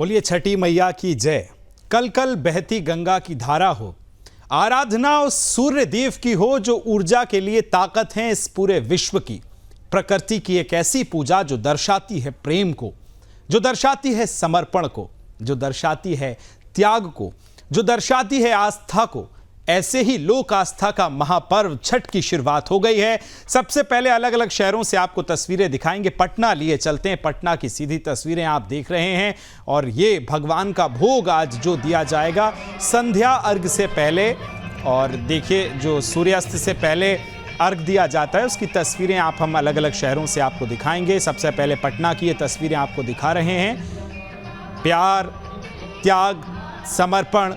बोलिए छठी मैया की जय। कल कल बहती गंगा की धारा हो, आराधना उस सूर्य देव की हो जो ऊर्जा के लिए ताकत है इस पूरे विश्व की। प्रकृति की एक ऐसी पूजा जो दर्शाती है प्रेम को, जो दर्शाती है समर्पण को, जो दर्शाती है त्याग को, जो दर्शाती है आस्था को। ऐसे ही लोक आस्था का महापर्व छठ की शुरुआत हो गई है। सबसे पहले अलग अलग शहरों से आपको तस्वीरें दिखाएंगे। पटना लिए चलते हैं, पटना की सीधी तस्वीरें आप देख रहे हैं। और ये भगवान का भोग आज जो दिया जाएगा संध्या अर्घ से पहले, और देखिए जो सूर्यास्त से पहले अर्घ दिया जाता है उसकी तस्वीरें आप हम अलग अलग शहरों से आपको दिखाएंगे। सबसे पहले पटना की ये तस्वीरें आपको दिखा रहे हैं। प्यार, त्याग, समर्पण,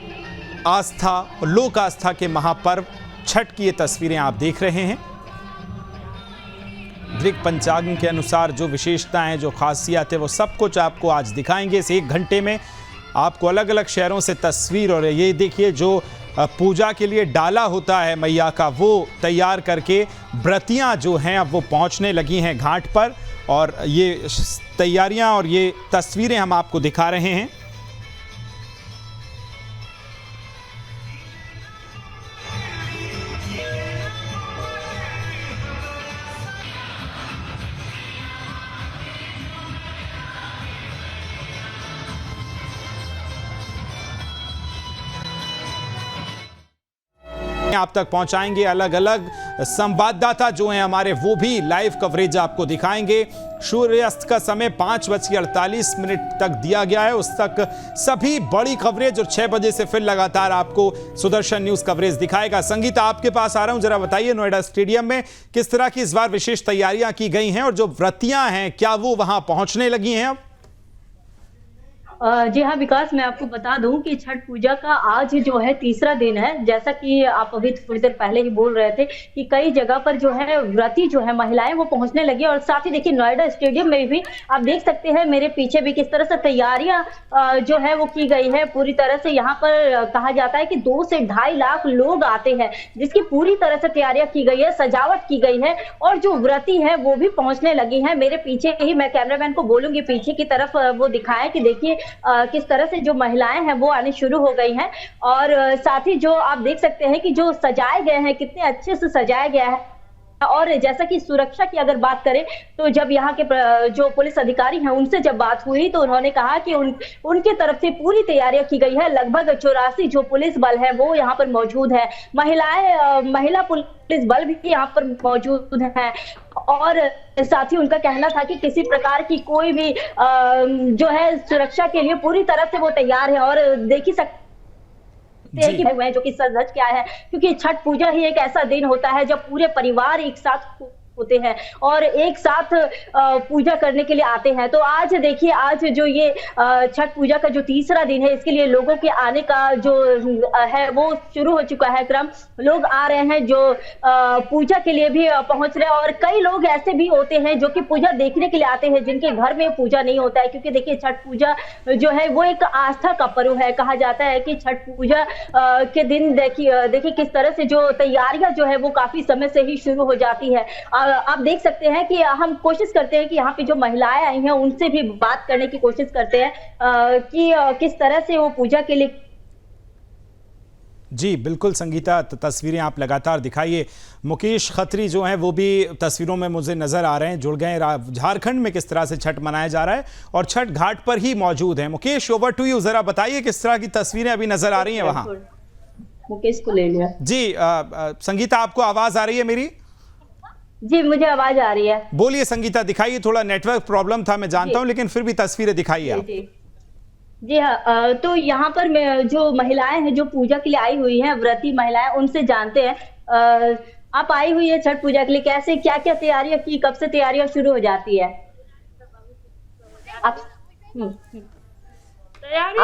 आस्था और लोक आस्था के महापर्व छठ की ये तस्वीरें आप देख रहे हैं। दृक पंचांग के अनुसार जो विशेषताएं, जो खासियत है, वो सब कुछ आपको आज दिखाएंगे। इस 1 घंटे में आपको अलग अलग शहरों से तस्वीर। और ये देखिए जो पूजा के लिए डाला होता है मैया का, वो तैयार करके व्रतियां जो हैं अब वो पहुंचने लगी हैं घाट पर। और ये तैयारियां और ये तस्वीरें हम आपको दिखा रहे हैं। आप तक पहुंचाएंगे। अलग अलग संवाददाता जो हैं हमारे, वो भी लाइव कवरेज आपको दिखाएंगे। सूर्यास्त का समय 5:48 तक दिया गया है, उस तक सभी बड़ी कवरेज। और 6 बजे से फिर लगातार आपको सुदर्शन न्यूज कवरेज दिखाएगा। संगीता, आपके पास आ रहा हूं, जरा बताइए नोएडा स्टेडियम में किस तरह की इस बार विशेष तैयारियां की गई हैं और जो व्रतियां हैं क्या वो वहां पहुंचने लगी हैं अब? जी हाँ विकास, मैं आपको बता दूं कि छठ पूजा का आज जो है तीसरा दिन है। जैसा कि आप अभी थोड़ी देर पहले ही बोल रहे थे कि कई जगह पर जो है व्रती जो है महिलाएं वो पहुंचने लगी। और साथ ही देखिए नोएडा स्टेडियम में भी आप देख सकते हैं मेरे पीछे भी किस तरह से तैयारियां जो है वो की गई है पूरी तरह से। यहाँ पर कहा जाता है कि 2 से 2.5 लाख लोग आते हैं, जिसकी पूरी तरह से तैयारियां की गई है, सजावट की गई है। और जो व्रती है वो भी पहुंचने लगी है। मेरे पीछे ही, मैं कैमरामैन को बोलूंगी पीछे की तरफ वो दिखाएं कि देखिए किस तरह से जो महिलाएं हैं वो आने शुरू हो गई हैं। और साथ ही जो आप देख सकते हैं कि जो सजाए गए हैं, कितने अच्छे से सजाया गया है। और जैसा कि सुरक्षा की अगर बात करें तो जब यहाँ के जो पुलिस अधिकारी हैं उनसे जब बात हुई तो उन्होंने कहा कि उनके तरफ से पूरी तैयारियां की गई है। लगभग 84 जो पुलिस बल है वो यहाँ पर मौजूद है। महिला पुलिस बल भी यहाँ पर मौजूद है। और साथ ही उनका कहना था कि किसी प्रकार की कोई भी जो है सुरक्षा के लिए पूरी तरह से वो तैयार है। और देख ही सकते कि हुए जो कि सज धज के आए हैं, क्योंकि छठ पूजा ही एक ऐसा दिन होता है जब पूरे परिवार एक साथ होते हैं और एक साथ पूजा करने के लिए आते हैं। तो आज देखिए, आज जो ये छठ पूजा का जो तीसरा दिन है, इसके लिए लोगों के आने का जो है वो शुरू हो चुका है क्रम। लोग आ रहे हैं जो पूजा के लिए भी पहुंच रहे हैं। और कई लोग ऐसे भी होते हैं जो कि पूजा देखने के लिए आते हैं, जिनके घर में पूजा नहीं होता है। क्योंकि देखिए छठ पूजा जो है वो एक आस्था का पर्व है। कहा जाता है कि छठ पूजा के दिन देखिए किस तरह से जो तैयारियां जो है वो काफी समय से ही शुरू हो जाती है। आप देख सकते हैं कि हम कोशिश करते हैं कि यहाँ पे जो महिलाएं आई हैं उनसे भी बात करने की कोशिश करते हैं कि किस तरह से वो पूजा के लिए। जी बिल्कुल संगीता, तस्वीरें आप लगातार दिखाइए। मुकेश खत्री जो हैं वो भी तस्वीरों में मुझे नजर आ रहे हैं, जुड़ गए। झारखंड में किस तरह से छठ मनाया जा रहा है और छठ घाट पर ही मौजूद हैं। मुकेश, ओवर टू यू, जरा बताइए किस तरह की तस्वीरें अभी नजर आ रही हैं वहां। मुकेश को ले लिया। जी संगीता, आपको आवाज आ रही है मेरी? जी मुझे आवाज आ रही है। बोलिए संगीता, दिखाइए। थोड़ा नेटवर्क प्रॉब्लम था मैं जानता हूं, लेकिन फिर भी तस्वीरें दिखाइए आप। जी हाँ, तो यहाँ पर जो महिलाएं हैं जो पूजा के लिए आई हुई हैं, व्रती महिलाएं, उनसे जानते हैं। आप आई हुई है छठ पूजा के लिए, कैसे क्या क्या तैयारियां की, कब से तैयारियां शुरू हो जाती है? आप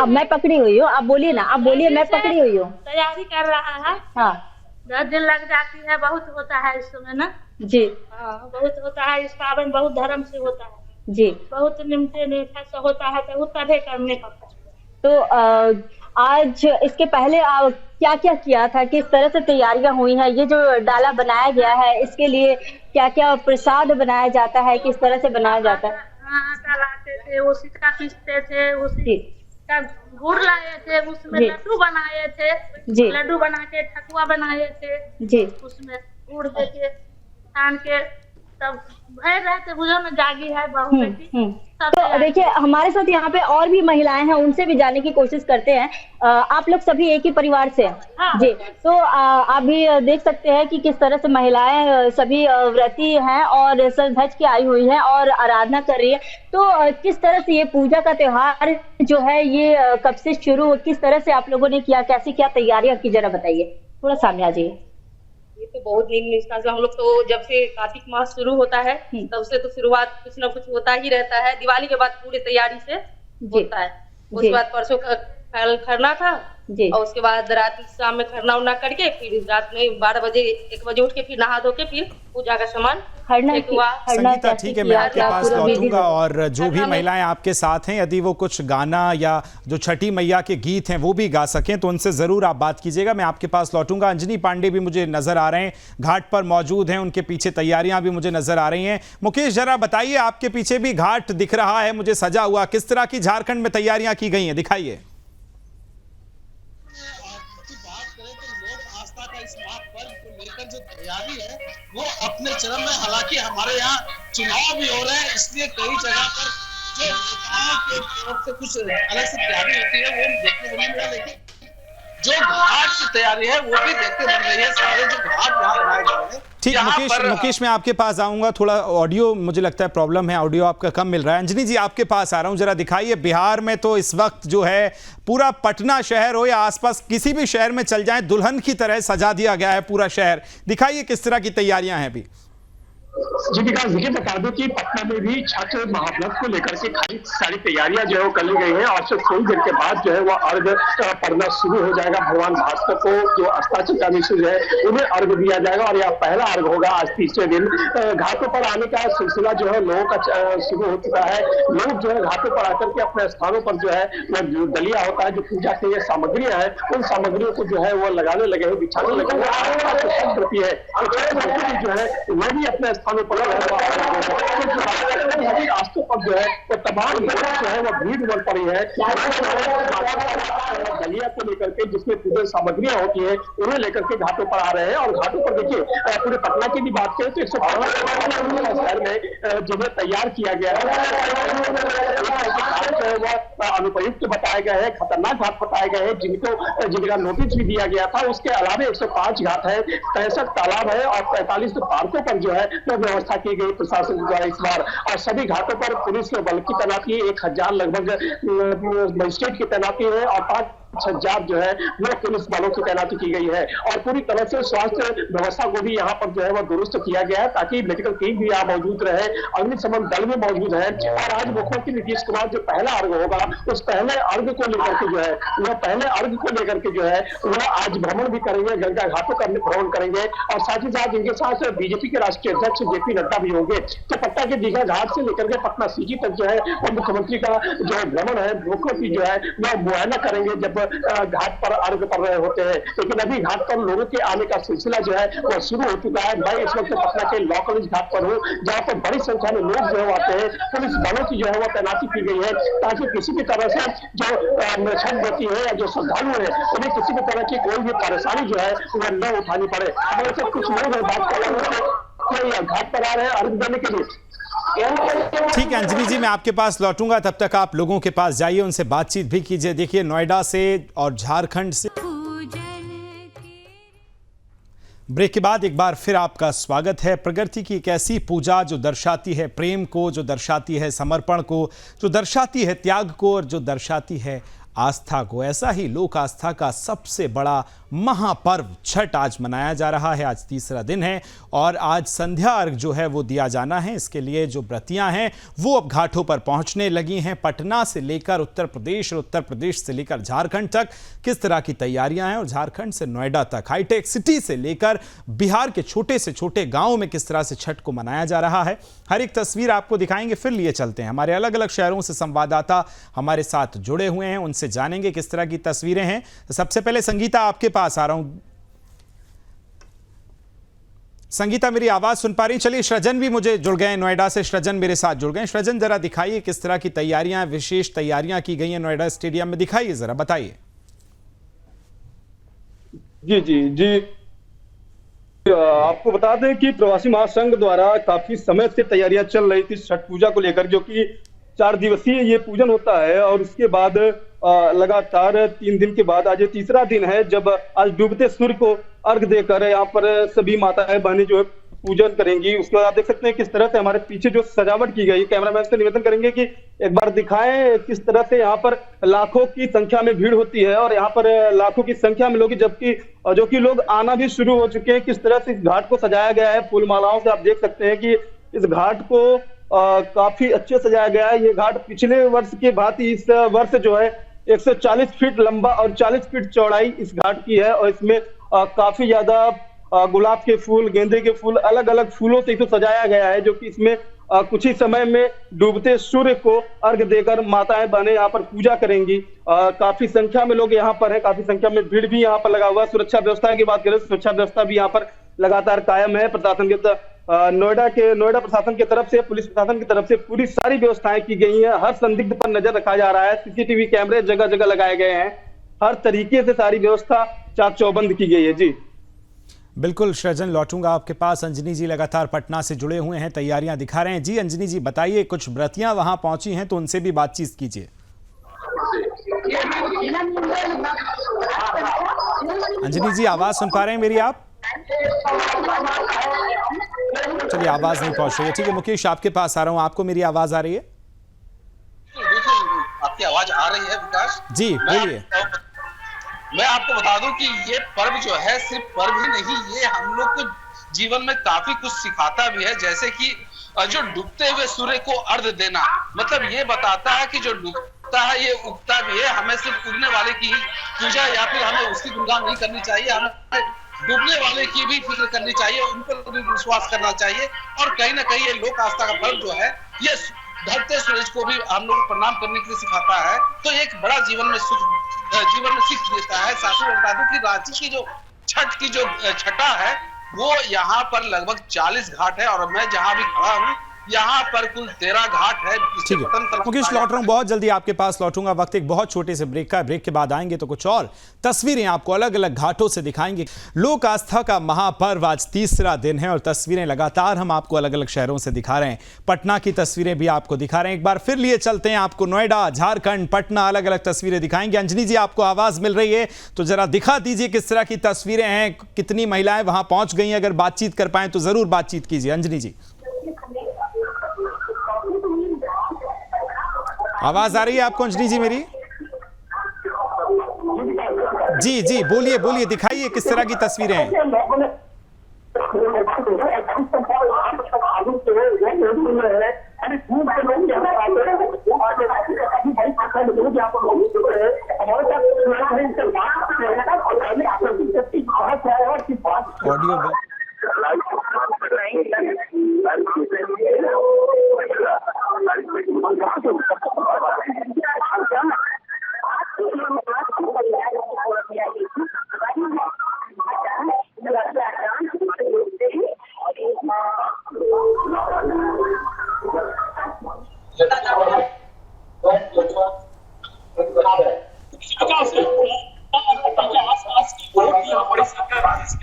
मैं पकड़ी हुई हूँ, आप बोलिए ना, आप बोलिए। मैं पकड़ी हुई हूँ। तैयारी कर रहा है। हाँ 10 दिन लग जाती है, बहुत होता है इस समय ना। जी बहुत होता है। इस पावन बहुत धर्म से होता है जी, बहुत निमते निष्ठा से होता है, तो तभी करने पड़ता है। तो आज इसके पहले क्या क्या किया था, किस तरह से तैयारियां हुई हैं? ये जो डाला बनाया गया है इसके लिए क्या क्या प्रसाद बनाया जाता है, किस तरह से बनाया जाता है? आटा लाते थे, उसी का पीसते थे, उसी का गुड़ लाए थे, उसमें जी। लड्डू बनाए थे। जी। लड्डू बना के ठकुआ बनाए थे, जी। उसमें गुड़ दे के छान के तब भर रहे थे। बुझो ना, जागी है बहू बेटी सब तो तैयारी देखिए, करके। हमारे साथ यहाँ पे और भी महिलाएं हैं, उनसे भी जानने की कोशिश करते हैं। आप लोग सभी एक ही परिवार से हैं? हाँ। जी। तो आप भी देख सकते हैं कि किस तरह से महिलाएं सभी व्रती हैं और सज धज के आई हुई हैं और आराधना कर रही है। तो किस तरह से ये पूजा का त्योहार जो है ये कब से शुरू, किस तरह से आप लोगों ने किया, कैसी क्या तैयारियां की, जरा बताइए। थोड़ा सामने आ जाइए। ये तो बहुत निम्न स्थान से हम लोग तो जब से कार्तिक मास शुरू होता है तब से तो शुरुआत कुछ ना कुछ होता ही रहता है। दिवाली के बाद पूरी तैयारी से होता है। उसके बाद परसों कल खरना था जी। और उसके बाद रात शाम में खरना उरना करके फिर रात में 12 बजे 1 बजे उठ के फिर नहा धो के फिर पूजा का सामान संगीता, ठीक है, मैं आपके पास लौटूंगा। और जो भी हमें- महिलाएं आपके साथ हैं, यदि वो कुछ गाना या जो छठी मैया के गीत हैं वो भी गा सकें तो उनसे जरूर आप बात कीजिएगा। मैं आपके पास लौटूंगा। अंजनी पांडे भी मुझे नजर आ रहे हैं, घाट पर मौजूद हैं, उनके पीछे तैयारियां भी मुझे नजर आ रही हैं। मुकेश, जरा बताइए, आपके पीछे भी घाट दिख रहा है मुझे सजा हुआ, किस तरह की झारखंड में तैयारियां की गई हैं, दिखाइए। आस्था का इस महापर्व को लेकर जो तैयारी है वो अपने चरम में। हालांकि हमारे यहाँ चुनाव भी हो रहे हैं, इसलिए कई जगह पर जो नेताओं के तरफ से कुछ अलग से तैयारी होती है वो देखने को नहीं मिला, लेकिन जो घाट की तैयारी है वो भी देखते बन रही है। सारे जो घाट यहाँ बनाए जा रहे हैं। ठीक, मुकेश मैं आपके पास आऊंगा। थोड़ा ऑडियो मुझे लगता है प्रॉब्लम है, ऑडियो आपका कम मिल रहा है। अंजनी जी, आपके पास आ रहा हूं, जरा दिखाइए। बिहार में तो इस वक्त जो है पूरा पटना शहर हो या आसपास किसी भी शहर में चल जाएं, दुल्हन की तरह सजा दिया गया है पूरा शहर। दिखाइए किस तरह की तैयारियां हैं अभी। जी विकास, देखिए बता दूं कि पटना में भी छठ महाव्रत को लेकर के सारी तैयारियां जो है वो कर ली गई हैं और सिर्फ थोड़ी देर के बाद जो है वो अर्घ पड़ना शुरू हो जाएगा। भगवान भास्कर को जो अस्ताचलगामी जो है उन्हें अर्घ दिया जाएगा और यह पहला अर्घ होगा। आज तीसरे दिन घाटों पर आने का सिलसिला जो है लोगों का शुरू हो चुका है। लोग जो है घाटों पर आकर के अपने स्थानों पर जो है जो दलिया होता है, जो पूजा के लिए सामग्रियां हैं, उन सामग्रियों को जो है वो लगाने लगे हैं, बिछाने लगे हैं। जो है वह भी अपने स्थानों पर रास्तों पर जो है वो तमाम जो है वो भीड़ उमड़ पड़ी है दलिया को लेकर के, जिसमें पूजन सामग्रियां होती है उन्हें लेकर के घाटों पर आ रहे हैं। और घाटों पर देखिए पूरे पटना की भी बात करें तो 115 शहर में जिन्हें तैयार किया गया है वह अनुपयुक्त बताए गए हैं, खतरनाक घाट बताए गए हैं, जिनका नोटिस भी दिया गया था। उसके अलावा 105 घाट है, 63 तालाब है और 45 पार्कों पर जो है व्यवस्था की गई प्रशासन द्वारा इस बार। और सभी घाटों पर पुलिस के बल की तैनाती, 1000 लगभग मजिस्ट्रेट की तैनाती है और 5,000 जो है वो पुलिस बलों की तैनाती की गई है। और पूरी तरह से स्वास्थ्य व्यवस्था को भी यहाँ पर जो है वो दुरुस्त किया गया है ताकि मेडिकल टीम भी यहाँ मौजूद रहे, अग्निशमन दल भी मौजूद है। और आज मुख्यमंत्री नीतीश कुमार जो पहला अर्घ होगा उस पहले अर्घ को लेकर के जो है वह आज भ्रमण भी करेंगे, गंगा घाटों का भ्रमण करेंगे और साथ ही साथ इनके साथ बीजेपी के राष्ट्रीय अध्यक्ष JP नड्डा भी होंगे। तो पटना के दीघा घाट से लेकर के पटना सिटी तक जो है वो मुख्यमंत्री का जो है भ्रमण है, मुख्यमंत्री जो है वह मुआयना करेंगे जब घाट पर अर्घ कर रहे होते हैं। लेकिन अभी घाट पर लोगों के आने का सिलसिला जो है वह शुरू हो चुका है। मैं इस वक्त पटना के लॉ कॉलेज घाट पर हूँ, जहाँ पर बड़ी संख्या में लोग जो है आते हैं। पुलिस बलों की जो है वह तैनाती की गई है ताकि किसी भी तरह से जो छठ व्रती है या जो श्रद्धालु है उन्हें किसी भी तरह की कोई भी परेशानी जो है वह न उठानी पड़े। हमारे साथ कुछ लोग हैं, बात कर रहे हैं, घाट पर आ रहे हैं अर्घ देने के लिए। ठीक है अंजलि जी, मैं आपके पास लौटूंगा, तब तक आप लोगों के पास जाइए, उनसे बातचीत भी कीजिए। देखिए, नोएडा से और झारखंड से ब्रेक के बाद एक बार फिर आपका स्वागत है। प्रकृति की एक ऐसी पूजा जो दर्शाती है प्रेम को, जो दर्शाती है समर्पण को, जो दर्शाती है त्याग को और जो दर्शाती है आस्था को। ऐसा ही लोक आस्था का सबसे बड़ा महापर्व छठ आज मनाया जा रहा है। आज तीसरा दिन है और आज संध्या अर्घ जो है वो दिया जाना है। इसके लिए जो व्रतियां हैं वो अब घाटों पर पहुंचने लगी हैं। पटना से लेकर उत्तर प्रदेश और उत्तर प्रदेश से लेकर झारखंड तक किस तरह की तैयारियां हैं और झारखंड से नोएडा तक, हाईटेक सिटी से लेकर बिहार के छोटे से छोटे गाँव में किस तरह से छठ को मनाया जा रहा है, हर एक तस्वीर आपको दिखाएंगे। फिर लिए चलते हैं, हमारे अलग अलग शहरों से संवाददाता हमारे साथ जुड़े हुए हैं, उनसे जानेंगे किस तरह की तस्वीरें हैं। सबसे पहले संगीता, आपके पास आ रहा हूं। संगीता मेरी आवाज सुन पा रही? चलिए सृजन भी मुझे जुड़ गए नोएडा से, सृजन मेरे साथ जुड़ गए। सृजन जरा दिखाइए किस तरह की तैयारियां, विशेष तैयारियां की गई हैं नोएडा स्टेडियम में, दिखाइए जरा, बताइए। जी जी जी, आपको बता दें कि प्रवासी महासंघ द्वारा काफी समय से तैयारियां चल रही थी छठ पूजा को लेकर, जो कि 4 दिवसीय ये पूजन होता है। और उसके बाद लगातार 3 दिन के बाद आज ये तीसरा दिन है, जब आज डूबते सूर्य को अर्घ देकर यहाँ पर सभी माताएं बहनें जो है पूजन करेंगी। उसके बाद आप देख सकते हैं किस तरह से हमारे पीछे जो सजावट की गई है। कैमरामैन से निवेदन करेंगे कि एक बार दिखाएं किस तरह से यहाँ पर लाखों की संख्या में भीड़ होती है और यहाँ पर लाखों की संख्या में लोग, जबकि जो कि लोग आना भी शुरू हो चुके हैं। किस तरह से इस घाट को सजाया गया है फूल मालाओं से, आप देख सकते हैं कि इस घाट को काफी अच्छे सजाया गया है। ये घाट पिछले वर्ष के भांति इस वर्ष जो है 140 फीट लंबा और 40 फीट चौड़ाई इस घाट की है। और इसमें काफी ज्यादा गुलाब के फूल, गेंदे के फूल, अलग अलग फूलों से इसे सजाया गया है, जो कि इसमें कुछ ही समय में डूबते सूर्य को अर्घ देकर माताएं बहनें यहाँ पर पूजा करेंगी। काफी संख्या में लोग यहाँ पर है, काफी संख्या में भीड़ भी यहाँ पर लगा हुआ है। सुरक्षा व्यवस्था की बात करें, सुरक्षा व्यवस्था भी यहाँ पर लगातार कायम है। प्रशासन के नोएडा प्रशासन की तरफ से, पुलिस प्रशासन की तरफ से पूरी सारी व्यवस्थाएं की गई हैं। हर संदिग्ध पर नजर रखा जा रहा है, सीसीटीवी कैमरे जगह जगह लगाए गए हैं। हर तरीके से सारी व्यवस्था चाक चौबंद की गई है। जी बिल्कुल सृजन, लौटूंगा आपके पास। अंजनी जी लगातार पटना से जुड़े हुए हैं, तैयारियां दिखा रहे हैं। जी अंजनी जी बताइए, कुछ व्रतियां वहां पहुंची हैं तो उनसे भी बातचीत कीजिए। अंजनी जी आवाज सुन पा रहे हैं मेरी आप? चलिए आवाज नहीं पहुंच रही है, ठीक है। मुकेश आपके पास आ रहा हूं, आपको मेरी आवाज आ रही है? आपकी आवाज आ रही है विकास जी बोलिए। मैं आपको बता दूं कि ये पर्व जो है सिर्फ पर्व ही नहीं, ये हम लोग को जीवन में काफी कुछ सिखाता भी है। जैसे कि जो डूबते हुए सूर्य को अर्घ देना, मतलब ये बताता है कि जो डूबता है ये उगता भी है। हमें सिर्फ उगने वाले की ही पूजा या फिर हमें उसकी गुणगान नहीं करनी चाहिए, हमें डूबने वाले की भी फिक्र करनी चाहिए, उन पर भी विश्वास करना चाहिए। और कहीं ना कहीं ये लोक आस्था का पर्व जो है ये ढलते सूरज को भी हम लोग को प्रणाम करने के लिए सिखाता है। तो एक बड़ा जीवन में सीख देता है। साथ ही बता दूं कि रांची की जो छठ की जो छठा है वो यहाँ पर लगभग 40 घाट है और मैं जहाँ भी खड़ा हूँ यहाँ पर कुल 13 घाट है। ठीक है मुकेश, लौट रहा हूँ, बहुत जल्दी आपके पास लौटूंगा। वक्त एक बहुत छोटे से ब्रेक का, ब्रेक के बाद आएंगे तो कुछ और तस्वीरें आपको अलग अलग घाटों से दिखाएंगे। लोक आस्था का महापर्व आज तीसरा दिन है और तस्वीरें लगातार हम आपको अलग अलग शहरों से दिखा रहे हैं। पटना की तस्वीरें भी आपको दिखा रहे हैं। एक बार फिर लिए चलते हैं आपको नोएडा, झारखंड, पटना, अलग अलग तस्वीरें दिखाएंगे। अंजनी जी आपको आवाज मिल रही है तो जरा दिखा दीजिए किस तरह की तस्वीरें हैं, कितनी महिलाएं वहां पहुंच गई हैं। अगर बातचीत कर पाए तो जरूर बातचीत कीजिए। अंजनी जी आवाज आ रही है आपको? अंजनी जी मेरी? जी जी बोलिए बोलिए, दिखाइए किस तरह की तस्वीरें हैं।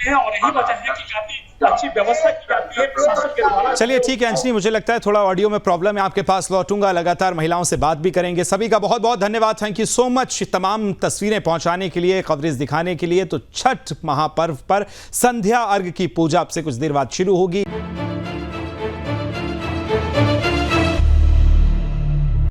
ऑडियो और यही वजह है कि काफी अच्छी व्यवस्था की जाती है प्रशासन के द्वारा। चलिए ठीक है अंजनी, मुझे लगता है थोड़ा ऑडियो में प्रॉब्लम है। आपके पास लौटूंगा, लगातार महिलाओं से बात भी करेंगे। सभी का बहुत बहुत धन्यवाद, थैंक यू सो मच तमाम तस्वीरें पहुंचाने के लिए, कवरेज दिखाने के लिए। तो छठ महापर्व पर संध्या अर्घ की पूजा अब से कुछ देर बाद शुरू होगी।